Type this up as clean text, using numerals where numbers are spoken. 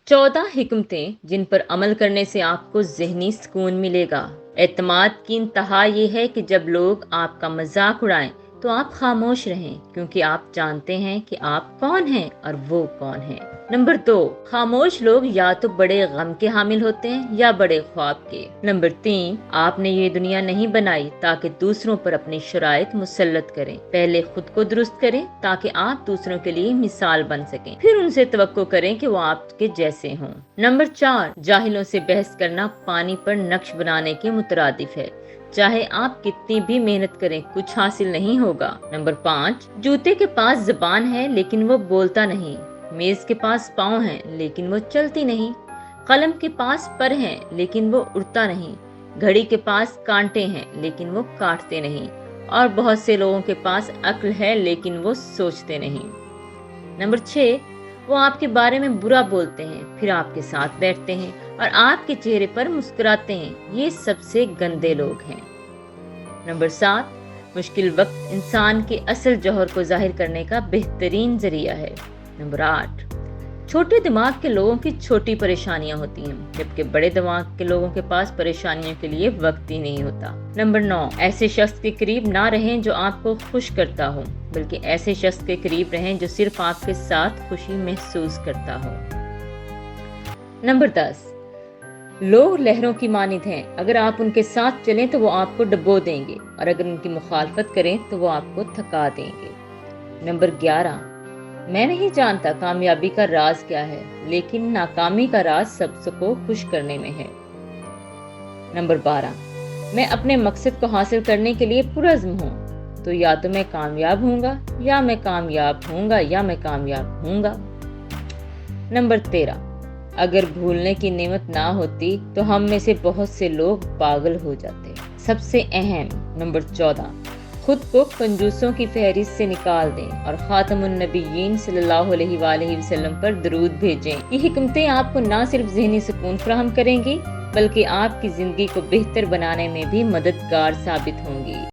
14 हिकमतें जिन पर अमल करने से आपको ज़हनी सुकून मिलेगा। एतमाद की इंतहा ये है कि जब लोग आपका मजाक उड़ाएं तो आप खामोश रहें, क्योंकि आप जानते हैं कि आप कौन हैं और वो कौन है। नंबर 2, खामोश लोग या तो बड़े गम के हामिल होते हैं या बड़े ख्वाब के। नंबर 3, आपने ये दुनिया नहीं बनाई ताकि दूसरों पर अपनी शराइत मुसल्लत करें। पहले खुद को दुरुस्त करें ताकि आप दूसरों के लिए मिसाल बन सकें, फिर उनसे तवक्को करें कि वो आपके जैसे हों। नंबर 4, जाहिलों से बहस करना पानी पर नक्श बनाने के मुतरादिफ है। चाहे आप कितनी भी मेहनत करें, कुछ हासिल नहीं होगा। नंबर 5, जूते के पास जुबान है लेकिन वो बोलता नहीं। मेज के पास पाँव हैं लेकिन वो चलती नहीं। कलम के पास पर हैं लेकिन वो उड़ता नहीं। घड़ी के पास कांटे हैं लेकिन वो काटते नहीं। और बहुत से लोगों के पास अक्ल है लेकिन वो सोचते नहीं। नंबर 6, वो आपके बारे में बुरा बोलते हैं, फिर आपके साथ बैठते हैं और आपके चेहरे पर मुस्कुराते हैं। ये सबसे गंदे लोग हैं। नंबर 7, मुश्किल वक्त इंसान के असल जौहर को जाहिर करने का बेहतरीन जरिया है। नंबर 8, छोटे दिमाग के लोगों की छोटी परेशानियां होती हैं, जबकि बड़े दिमाग के लोगों के पास परेशानियों के लिए वक्त ही नहीं होता। नंबर 9, ऐसे शख्स के करीब ना रहें जो आपको खुश करता हो, बल्कि ऐसे शख्स के करीब रहें जो सिर्फ आपके साथ खुशी महसूस करता हो। नंबर 10, लोग लहरों की मानिंद हैं, अगर आप उनके साथ चलें तो वो आपको डुबो देंगे और अगर उनकी मुखालफत करें तो वो आपको थका देंगे। नंबर 11, मैं नहीं जानता कामयाबी का राज क्या है, लेकिन नाकामी का राज सबको खुश करने में है। नंबर 12, मैं अपने मकसद को हासिल करने के लिए पुरज़्म हूँ, तो या तो मैं कामयाब हूँगा या मैं कामयाब हूँगा या मैं कामयाब हूँगा। नंबर 13, अगर भूलने की नेमत ना होती तो हम में से बहुत से लोग पागल हो जाते। सबसे अहम नंबर 14, खुद को कंजूसों की फहरिस्त से निकाल दें और खातमुन नबिय्यीन सल्लल्लाहु अलैहि वसल्लम पर दरूद भेजें। ये हिकमतें आपको ना सिर्फ ज़हनी सुकून फराहम करेंगी, बल्कि आपकी ज़िंदगी को बेहतर बनाने में भी मददगार साबित होंगी।